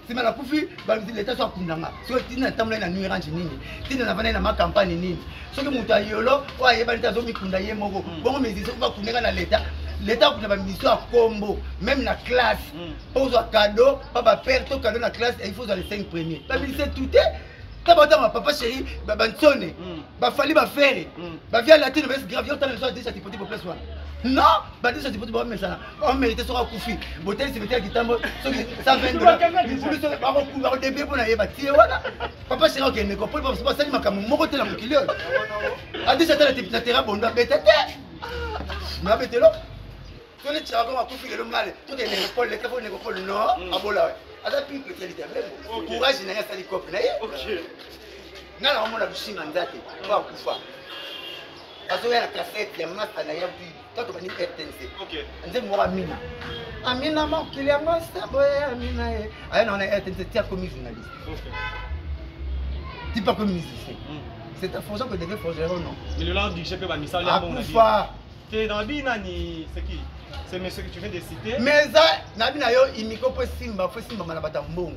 Si mal a poufi, l'État soit kundanga. Si tu n'as tambour na nuit range nini, si tu n'as pas na campagne nini. Ce que muta yolo, ou aye ba l'État zomi kunda ye moko. Bon mais ils va kundanga na l'État. L'État a une mission à combo, même la classe. Pose un cadeau, papa perd ton cadeau dans la classe et il faut dans les 5 premiers. Pas ministère tout est. Papa chéri, Bansone, Bafali Bafere, Bavia la tête, grave, autant de choses déjà pour place. Non, déjà pour mais ça. On mérite sur un koufi. Botel cimetière qui tombe, $120. Il faut se faire un coup de début pour aller bâtir. Papa chéri, ok, ne comprend pas, c'est pas ça, il m'a comme mon côté la mouquille. A déjà la tête, la terre, bon, bête. Ma bête là. Tu es tiré comme un koufi de l'homme mal. Tout est l'école, les capots, l'école, non, à Bola. Ada pipe qualité même courage na ya sali cop na ye OK ngala omona bishinga nzate ba kufa azo ya cassette ya master na ya bi toto bani RTNC OK nze mo amina mo kili ya master boy amina ye aya na RTNC tia comme journaliste OK tu pas comme musicien c'est ta fonction que devait forger non mais le là du chef ba misali ya bon na kufa te dans bi nani c'est qui c'est monsieur que tu viens de citer. Mais ça, Nabina yo imiko po simba malabata mbongo.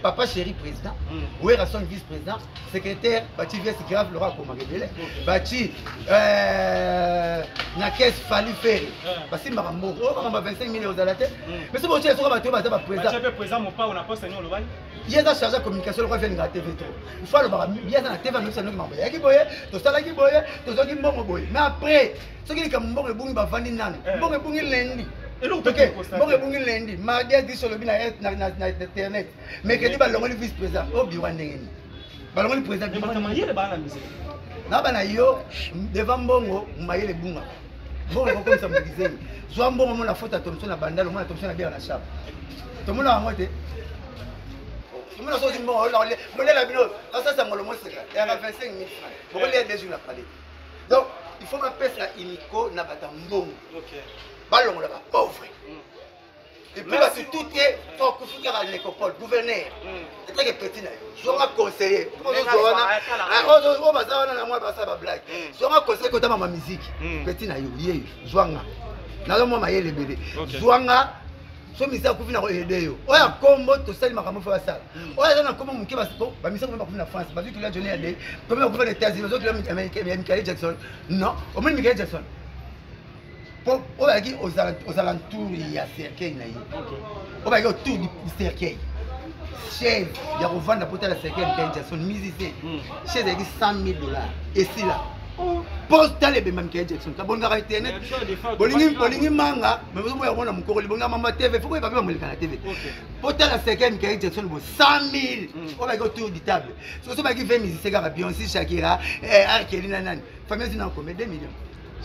Papa chéri président, Ouera son vice-président, secrétaire, Bati vice grave Laura Komagebele, Bati na caisse Fali Ferry. Basi mbongo, on va 25 000 € à la tête. Mais c'est bon, tu es sur bateau, bata président. Tu es président mon pas on a pas saigné le bail. Il y a chargé de communication le revient à TV trop. Il faut le bar, il y a na TV nous ça nous m'envoyer. Qui boye, to sala qui boye, to zo qui mbongo boye. Mais après, ce qui est comme mbongo bungi ba vandi nani. Mbongo bungi lundi. Et l'autre OK, mbongo bungi lundi. Mardi a dit sur le bina na internet. Mais que dit ba longo le vice président, o biwa ndengeni. Ba longo le président de ba mayele ba na musique. Na ba na yo devant mbongo mayele bunga. Mbongo comme ça me disait. Soit mbongo mon la faute à Thomson na bandalo, mon Thomson na bien na chap. Tout le monde a monté. Tout le monde a sorti bon, on est la bino. Ça c'est mon mot c'est là. Il y a 25 000 francs. Pour les deux jours la parler. Donc, il faut m'appeler ça Imiko na batambo. OK. Ballon là pauvre. Et puis parce que tout est faut que faut à l'école gouverneur. C'est très petit là. Je vais conseiller. On va ça na moi ça va blague. Je vais conseiller que ma musique. Petit na yo yé. Joanga. Na lo mo mayele bébé. Joanga. So misa ku vina ko aider yo. Oya kombo to sali makambo fa sala. Oya na kombo muke basipo ba misa ko ba ku na France. Ba tu la journée ade. Comme on peut les États-Unis, les autres américains, Michael Jackson. Non, au moins Michael Jackson. On va dire aux alentours, il y a cercueil. On va dire autour du cercueil. Chaise, il y a revendre la poterie à la cercueil de Jackson, musicien. Chaise, il y a $100,000. Et c'est là. Poste les bébés Michael Jackson. Tu as bon garde internet. Bolingi manga, mais vous voyez, on a mon corps, les bons maman TV. Pourquoi il va pas me le faire la TV? Poterie à la cercueil Michael Jackson, $100,000. On va dire autour du table. Si on va dire 20 musiciens, Beyoncé, Shakira, Kelly Nanan. Famille, c'est combien? 2 millions.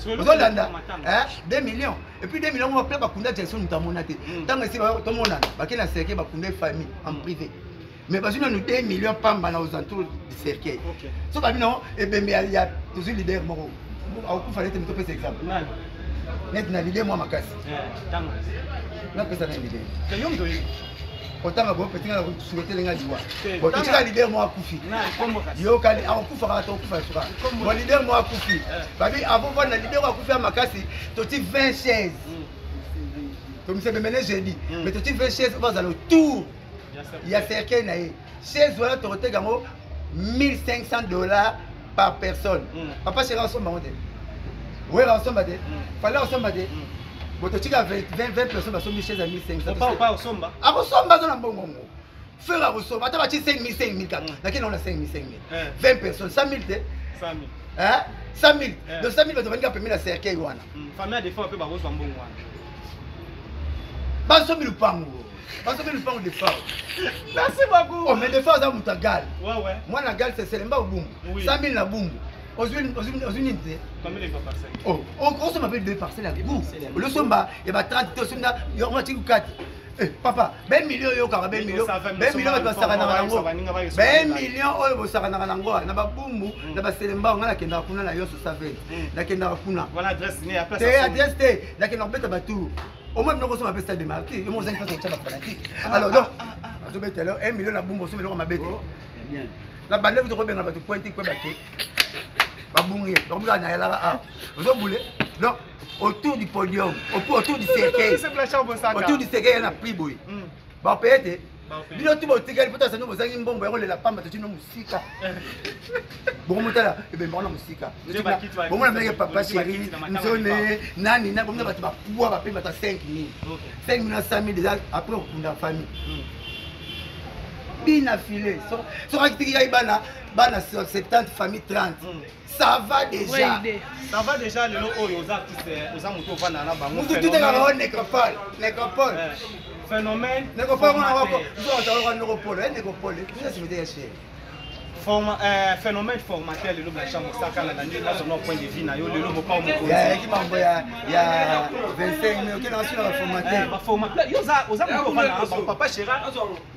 2 millions. Et puis 2 millions, on va appeler Bakunda Jackson, nous avons monté. Tant que c'est tout le monde, il y a cercueil, Bakunda famille en privé. Mais parce que nous avons 2 millions par an aux alentours du cercueil. Si on non, et bien il y a toujours leader. Il fallait que je te cet exemple. Maintenant, leader, moi, ma casse. Non, que ça n'est leader. Autant que petit nga souhaiter les gars du bon tu as leader moi Koufi yo kali a Koufa to Koufa sura bon leader moi Koufi babi avant voir le leader moi Koufi à Makasi to 20 chaises comme c'est mené jeudi mais to 20 chaises on va dans le tour il y a cercueil na chaise voilà to te gango $1,500 par personne papa chéri ensemble on dit ouais ensemble de fallait ensemble de tu as 20 personnes qui sont mises à 1,500. Pas au Somba. À Somba, on a un bon moment. Faire à Somba, tu as 5 000. Laquelle on a 5 000. 20 personnes, 100 000. 100 000. Hein? 100 000. De 100 000, tu vas venir permettre la cercueil. Famille a des fois un peu par vos bambous. Pas 100 000 pango. Pas 100 000 pango de fois. Merci beaucoup. Oh, mais des fois, ça m'a gal. Ouais. Moi, la gal, c'est le boum. 100 000 la boum. Aux unes. Combien les parcelles? Oh, on m'appelle 2 parcelles à boum. Le somba, il y a 30, il y a 4. Papa, 20 millions, il y a 20 millions. 20 millions, il va s'arrêter dans 20 millions, il va s'arrêter dans l'ango. Il y a boum, il y a Selemba, il y a Kenda Kuna, il y a Savette. Il y a Kenda Kuna. Voilà l'adresse, il y a place. C'est adresse, il y a Kenda Beta Batou. Au moins, nous avons appelé ça des marqués. Ils m'ont dit que c'est fanatique. Alors, donc, 1 million, la boum, 1 million, ma bête. La bande, vous devez bien pointer quoi baquer. Babounger, donc là, vous avez donc autour du podium, autour du cercueil. Autour du cercueil, il y a un prix. Bah, peut-être. Il y a tout le monde qui nous a dit bon, la femme, tu nous musique. Bon, là, et bien, bon, musique. Bon, on a papa chéri, nani, bon, on va pouvoir payer 5 000. 5 000, 100 000 déjà, après, on a la famille. Bien affilé. Sur l'activité, il y a 70 familles 30. Ça va déjà. Ça va déjà, les aux artistes, aux amoutons, nécropole. Phénomène. Phénomène formateur, le blanchard, Moussaka, la nuit, là, on a un point de vie, le lobo pas au Moko. Il y a 25 000, quel ancien formateur. Formateur, il y a aux amoutons, papa Chéra,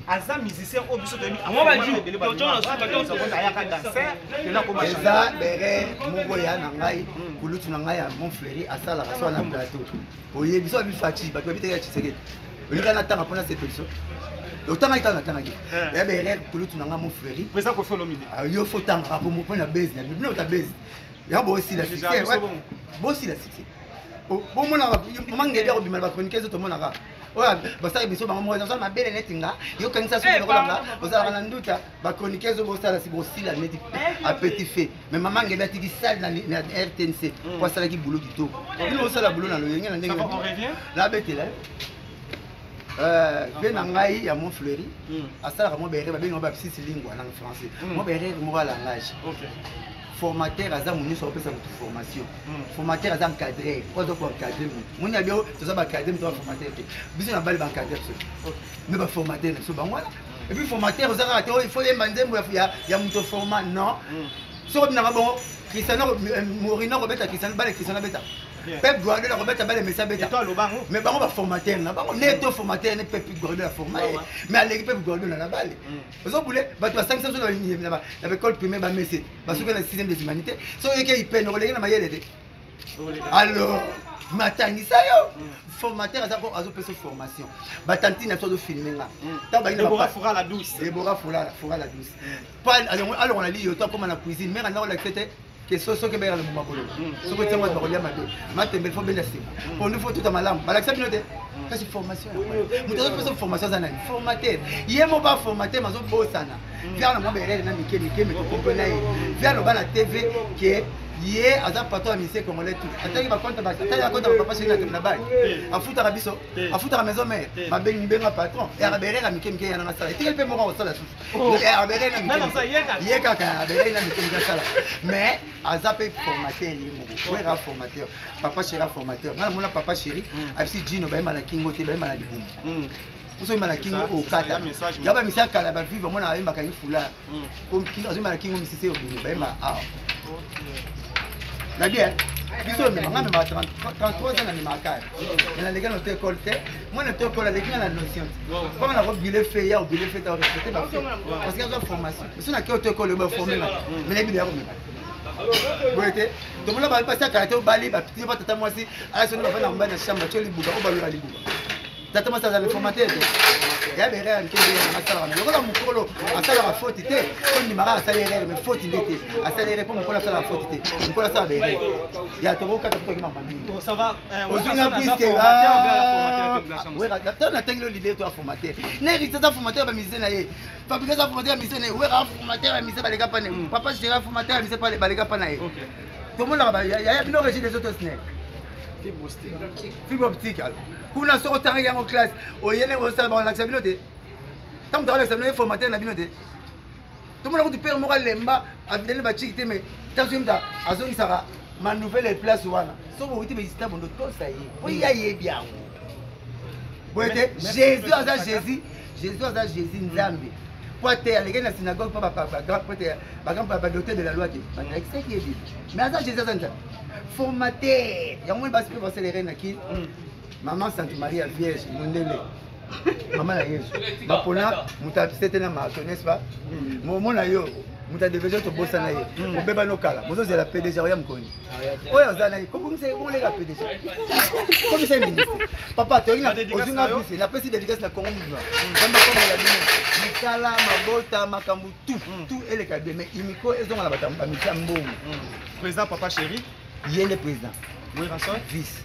Azam musicien, au biseau de lui. Moi, je vais dire, Eza, Béré, Mogoya, Nangaï, Kouloutou Nangaï, mon frère, Asala, Rassoa, na plateau. Oye, biso, il fatigue, parce que tu es fatigué. Il y a un temps à prendre cette personne. Autant que tu as un il y a des règles pour tout le monde, mon frère. Mais ça, il faut le il faut tant pour me prendre la baisse. Il y a une baisse. Il y a aussi la succès. Aussi la succès. Bon, moi, je manque de l'air, mais je vais tout le monde. Ouais, parce que je suis ma belle nettinga. Il y a une sensation de la vous avez un doute. Ma chronique, je vais aussi la nettinga à petit fait. Mais maman, elle a dit ça dans la RTNC. Pour ça, qui boulot du tout. Il y a la boulot dans le lien. On revient. La bête est là. Ben angai ya mon fleuri asala mo béré ba ben ba psi lingua en français mo béré mo ba langage formateur aza moni so pesa mutu formation formateur aza encadré quoi donc encadrer mon ya bio to za ba encadrer to formateur te biso na bali ba encadrer so mais ba formateur so ba ngwana et puis formateur ozaka te il faut yemba nzembo ya mutu forma non so na ba bon Cristiano Morino robeta Cristiano bale Cristiano beta Pep Guardiola remettre balle mais ça bête. Et toi le banc. Mais bango va formateur na bango neto formateur ne Pep Guardiola formateur. Mais à l'équipe Pep Guardiola na balle. Vous voulez ba tu 500 sur la école primaire ba Messi. Parce que la 6e des humanités, so yeke ipe no relégé na mayele. Alors, matangisa yo. Formateur azo peso formation. Ba tantine na to filmer là. Ta ba ina ba fera la douce. Déborah fera la douce. Pas alors on a dit autant comme on a cuisine, mais on a l'accepté. Que ce que bien le moment ce que tu as dit ma tembe faut bien laisser pour nous faut tout à malam balak ça binote ça c'est formation nous avons fait formation ça formateur hier mon pas formateur mais on bosse ça vers le moment berel na mike mais comprendre vers le bas la TV qui hier à pato à monsieur congolais tout attends va compte papa chez na bail a foutre à biso a foutre à maison mère ma benga patron et à berel à mike ya na sala il peut mourir au sala et à berel na mike hier kaka berel na mike sala mais Azapé formateur lui mon formateur papa chéri formateur moi mon papa chéri absi Gino ba mala kingo te ba mala libumu vous mala kingo au kata ya ba misa kala ba vivre mon na ba ka fula comme kingo zo mala kingo misise obini ba ma ah na bien biso me ngame ma 33 ans na makaya na les gars notre école te moi notre école les gars la notion comme on a obligé fait ya obligé fait ta respecter parce qu'il y a une formation si on a que école ba former mais les bidons oui, tout le monde va passer à Karaté au Bali, tu vas t'attendre moi aussi. À ce moment-là, on va dans la chambre, tu vas libre, on va aller libre. T'attends ça dans le formateur. Il y a des règles qui sont à la maison. On va à ça la faute était. On n'y marre à ça les règles, mais faute il était. À ça les règles, on va la faute était. On va ça les règles. Il y a trop quatre fois qui m'ont pas. Ça va. On a pris que oui, attends, on attend l'idée toi formateur. N'est-ce pas formateur va miser na yé. Fabriquer ça formateur miser na yé. Ouais, formateur va miser pas les gars pas né. Papa je dirais formateur miser pas les gars pas na yé. Tout le monde là-bas, il y a une origine des autres snacks. Fibre optique. Pour la sortie en classe, au yéné au salon l'examination. Tant que l'examination formateur na binoté. Tout le monde a dit père moral lemba a donné ba chiquité mais tant que ça azoni sara ma nouvelle place wana. So vous dites mais c'est bon tout ça y est. Oui ya y est bien. Boyete Jésus aza Jésus Nzambe. Pote les gars na synagogue pas grand pote ba docteur de la loi qui. Mais aza Jésus aza formateur. Ya moins parce que vous les reines qui Maman Sainte Marie Vierge, Mondele. Maman la Yesu. Mapona, muta c'était na ma, n'est-ce pas? Mon na yo, muta devait te bosser na ye. Mon bébé no kala. Mozo c'est la PDG ya mkoni. Oya zana yi. Comment c'est on les la PDG? Comme c'est ministre. Papa, tu as ozunga bisi, na pesi dédicace na Congo Mouva. Kamba comme la dino. Mikala, mabota, makambu tout et les cadres mais imiko ezonga na batamba mitambo. Président papa chéri, il est le président. Oui, Ranson, vice.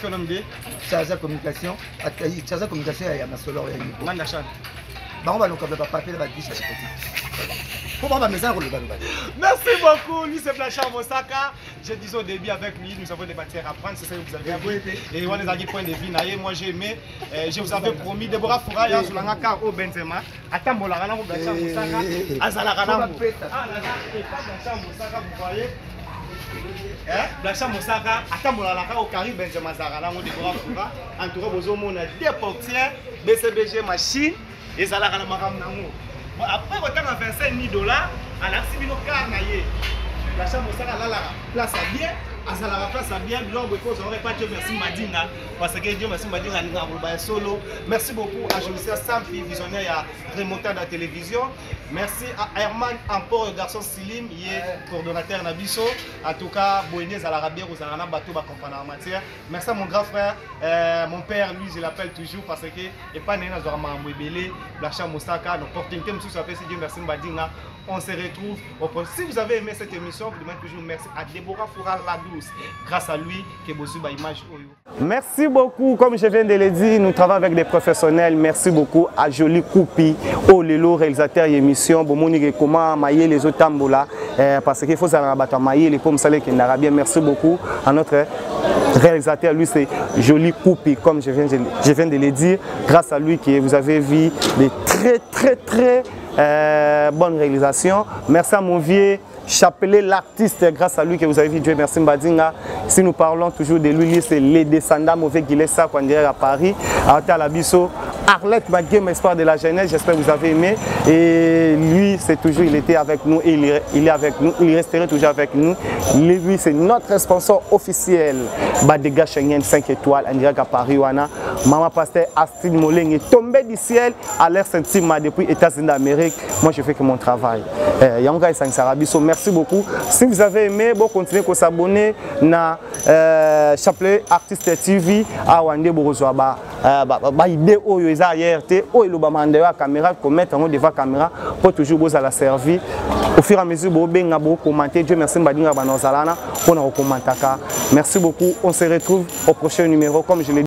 Quel nom de chargé de communication, chargé de communication il y a ma solo et Nico. Mandachan. Bah on va nous coller pas papier va dire ça. Comment va message le balou. Merci beaucoup, lui c'est Blachar Mosaka. Je disais au début avec lui, nous avons des matières à prendre, c'est ça que vous avez vu. Et on les a dit point de vue naïe, moi j'ai aimé, je vous avais promis Déborah Foura ya sur l'angaka au Benzema. Attends mon la rana Blachar Mosaka, azala rana. Ah Blachar Mosaka vous voyez. Blachar Mosaka, attends au Caribe Benzema Zara, on décora Foura, entouré bozomo na deux portières, BCBG machine et Zala Rana Maram Nango. Après autant de $25,000, à la Sibino Karnaye, Blachar Mosaka la place à bien. Azala la place à bien, donc il faut pas Dieu merci Madina parce que Dieu merci Madina n'a solo. Merci beaucoup à José Sampi, visionnaire à remonter à la télévision. Merci à Herman Ampor, garçon Silim, il est coordonnateur Nabiso. En tout cas, Boénez à l'Arabie, vous avez un bateau à comprendre en matière. Merci à mon grand frère, mon père, lui, je l'appelle toujours parce que et pas Néna Zorama Mbélé, Blachar Mosaka, l'opportunité, monsieur, ça fait Dieu merci Madina. On se retrouve au prochain. Si vous avez aimé cette émission, vous demandez toujours merci à Déborah Foura la douce. Grâce à lui, que vous avez image. Merci beaucoup. Comme je viens de le dire, nous travaillons avec des professionnels. Merci beaucoup à Jolie Koupi, au Lelo, réalisateur de l'émission. Bomoni comment mailler les autres tambola parce qu'il faut savoir battre mailler les comme ça les Kendarabien. Merci beaucoup à notre réalisateur. Lui c'est Jolie Koupi, comme je viens de le dire. Grâce à lui que vous avez vu des très bonne réalisation. Merci à mon vieux Chapelet, l'artiste, grâce à lui que vous avez vu Dieu merci Mbadinga. Si nous parlons toujours de lui, c'est les descendants mauvais qu'il est ça quand il est à Paris. À Talabiso, Arlette Magiem, espoir de la jeunesse, j'espère que vous avez aimé. Et lui, c'est toujours, il était avec nous et il est avec nous, il resterait toujours avec nous. Lui, c'est notre sponsor officiel. Badega Schengen 5 étoiles, en direct à Paris. Maman Pasteur Astrid Moleng est tombé du ciel à l'air Saint-Tima depuis les États-Unis d'Amérique. Moi, je fais que mon travail. Merci beaucoup. Si vous avez aimé, bon, continuez à s'abonner à Chapelet Artiste TV à Wande Borozwa. Idée où ils ont IRT, où ils ont demandé à la caméra, pour mettre en devant la caméra, pour toujours vous la servir. Au fur et à mesure, vous pouvez commenter. Dieu merci, pour nous commenter. Merci beaucoup. On se retrouve au prochain numéro, comme je l'ai dit.